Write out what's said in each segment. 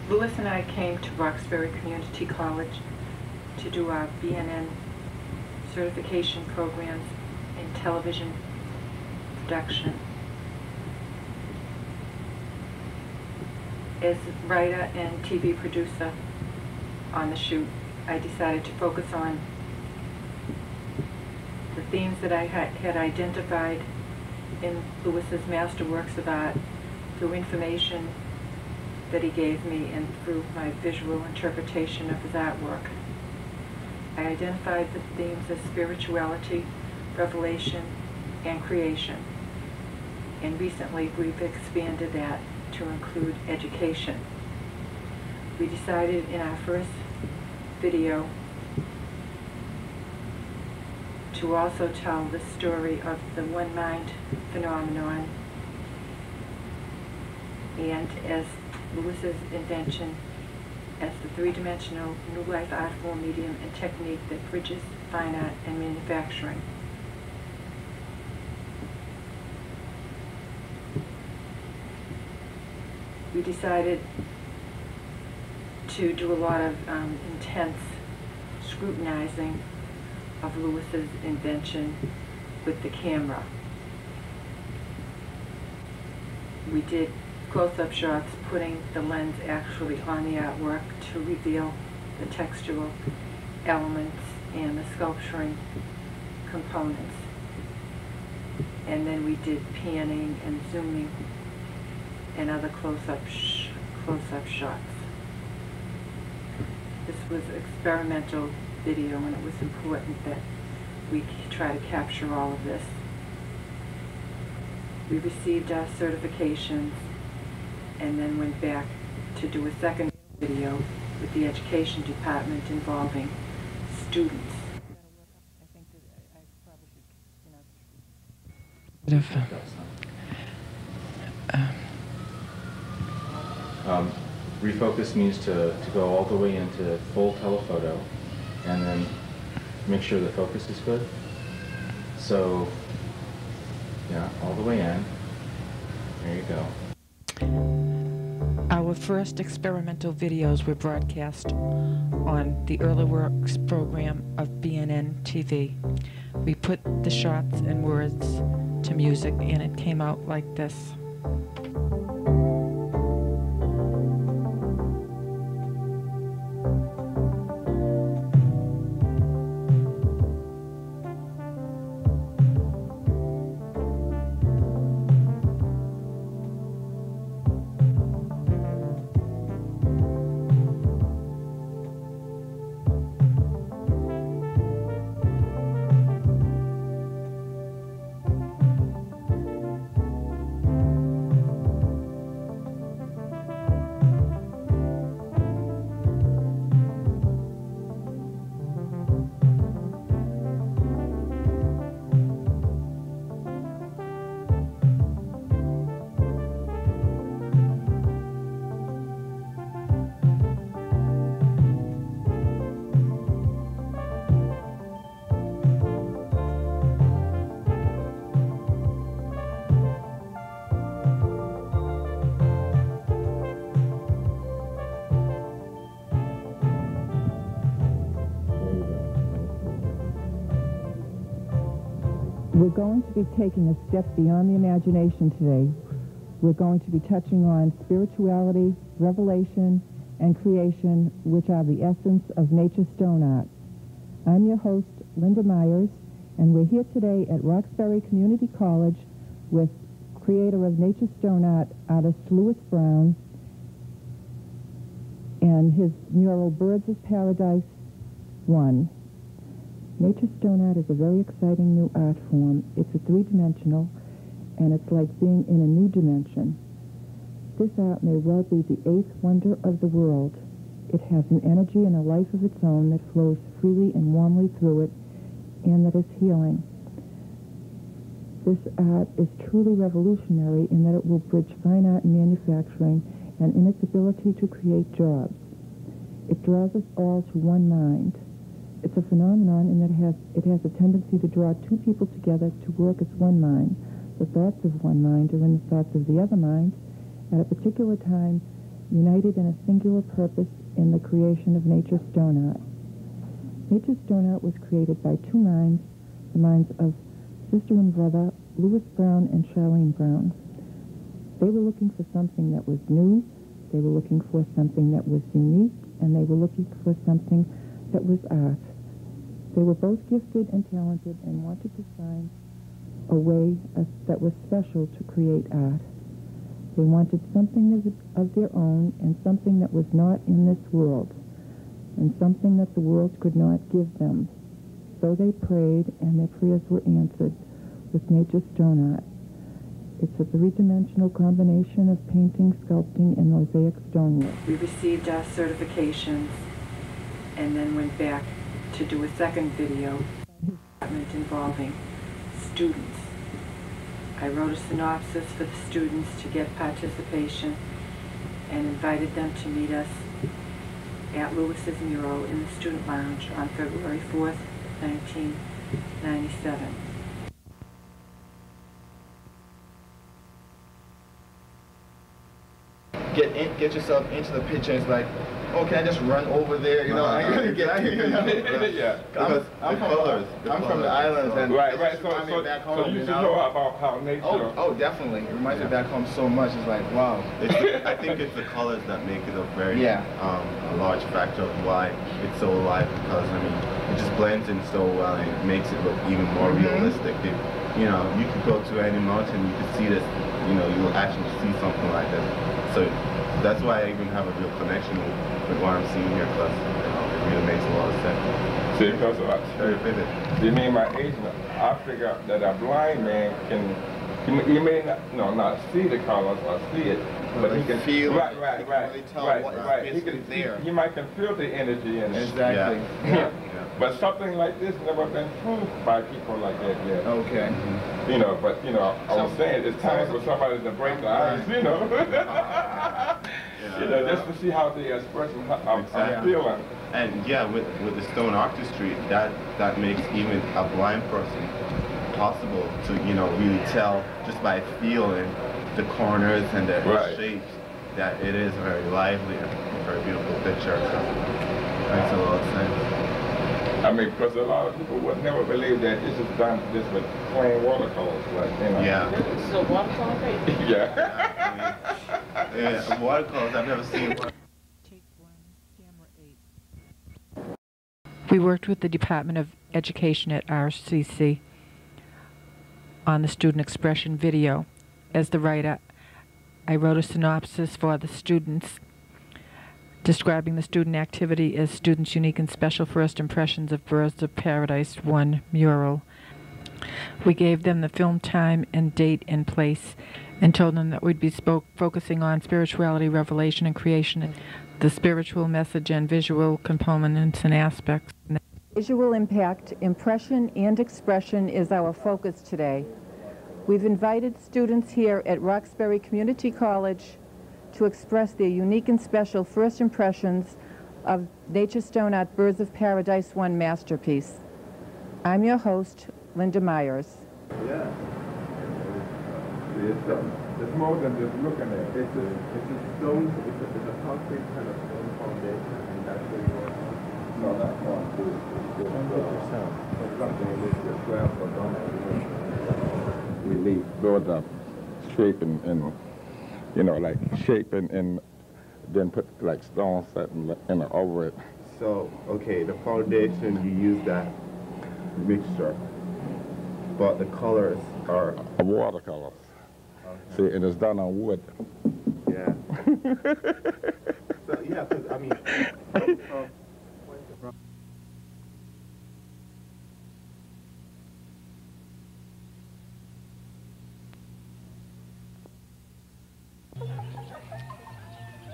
Louis and I came to Roxbury Community College to do our BNN certification programs in television production. As writer and TV producer on the shoot, I decided to focus on the themes that I had identified in Louis's masterworks of art through information that he gave me and through my visual interpretation of his artwork. I identified the themes as spirituality, revelation, and creation. And recently we've expanded that to include education. We decided in our first video to also tell the story of the one mind phenomenon, and as Louis's invention as the three-dimensional new life art form, medium, and technique that bridges fine art and manufacturing. We decided to do a lot of intense scrutinizing of Louis's invention with the camera. We did close-up shots putting the lens actually on the artwork to reveal the textual elements and the sculpturing components. And then we did panning and zooming and other close-up shots. This was experimental video, and it was important that we try to capture all of this. We received our certifications and then went back to do a second video with the education department involving students. Refocus means to go all the way into full telephoto and then make sure the focus is good. So, yeah, all the way in. There you go. Our first experimental videos were broadcast on the Early Works program of BNN-TV. We put the shots and words to music, and it came out like this. We're going to be taking a step beyond the imagination today. We're going to be touching on spirituality, revelation, and creation, which are the essence of nature's stone art. I'm your host, Linda Myers, and we're here today at Roxbury Community College with creator of nature's stone art, artist Louis Brown, and his mural Birds of Paradise 1. Nature's stone art is a very exciting new art form. It's a three-dimensional, and it's like being in a new dimension. This art may well be the eighth wonder of the world. It has an energy and a life of its own that flows freely and warmly through it, and that is healing. This art is truly revolutionary in that it will bridge fine art and manufacturing, and in its ability to create jobs. It draws us all to one mind. It's a phenomenon in that it has a tendency to draw two people together to work as one mind. The thoughts of one mind are in the thoughts of the other mind at a particular time united in a singular purpose in the creation of nature stone art. Nature stone art was created by two minds, the minds of sister and brother Louis Brown and Charlene Brown. They were looking for something that was new, they were looking for something that was unique, and they were looking for something that was art. They were both gifted and talented and wanted to find a way that was special to create art. They wanted something of their own and something that was not in this world, and something that the world could not give them. So they prayed, and their prayers were answered with nature stone art. It's a three-dimensional combination of painting, sculpting, and mosaic stonework. We received our certifications and then went back to do a second video involving students. I wrote a synopsis for the students to get participation and invited them to meet us at Lewis's mural in the student lounge on February 4th, 1997. Get yourself into the picture. It's like, oh, can I just run over there? You know, I'm gonna get here. You know? Yeah. I'm from the islands, and right. So Back home, so you you should know about how nature. Oh, definitely. It reminds me back home so much. It's like, wow. I think it's the colors that make it a very a large factor of why it's so alive, because I mean it just blends in so well and it makes it look even more realistic. You know, you could go to any mountain, you could see this, you know, you'll actually see something like this. So that's why I even have a real connection with what I'm seeing here, because it really makes a lot of sense. See, because It's very vivid. you mean my age, I figure that a blind man can, he may not see the colors or see it, but he can feel right, it. He can really tell what is He can there. He might can feel the energy in it. Exactly. Yeah. But something like this never been proved by people like that yet. Okay. You know, but you know, I was saying it's time for somebody to break the ice. You know. You know, just to see how they express I'm feeling. And yeah, with the stone artistry, that makes even a blind person possible to, you know, really tell just by feeling the corners and the shapes that it is very lively and very beautiful picture. So makes a lot of sense. I mean, because a lot of people would never believe that this is done just with plain watercolors, like, you know. Yeah. This is a watercolor paper? Yeah. Yeah, watercolors, I've never seen one. Take one, camera 8. We worked with the Department of Education at RCC on the student expression video. As the writer, I wrote a synopsis for the students describing the student activity as students' unique and special first impressions of Birds of Paradise 1 mural. We gave them the film time and date and place and told them that we'd be focusing on spirituality, revelation, and creation, the spiritual message and visual components and aspects. Visual impact, impression, and expression is our focus today. We've invited students here at Roxbury Community College to express their unique and special first impressions of Nature Stone Art Birds of Paradise 1 masterpiece. I'm your host, Linda Myers. Yeah. It's more than just looking at it. It's a stone, it's a concrete kind of stone foundation, and that's where you are. No, not concrete. It's something in this slab for we leave build up shape and you know, like shape and then put like stones over it. So, okay, the foundation, you use that mixture, but the colors are Watercolors. Okay. See, and it's done on wood. Yeah. So, yeah, because, I mean,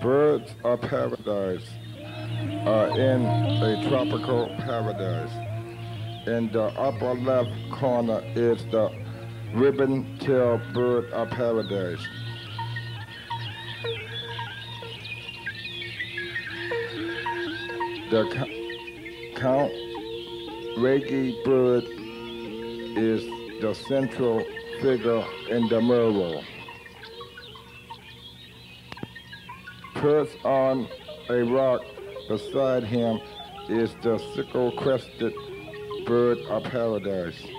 Birds of paradise are in a tropical paradise. In the upper left corner is the ribbon-tailed bird of paradise. The Count Reggie bird is the central figure in the mural. Perched on a rock beside him is the sickle-crested bird of paradise.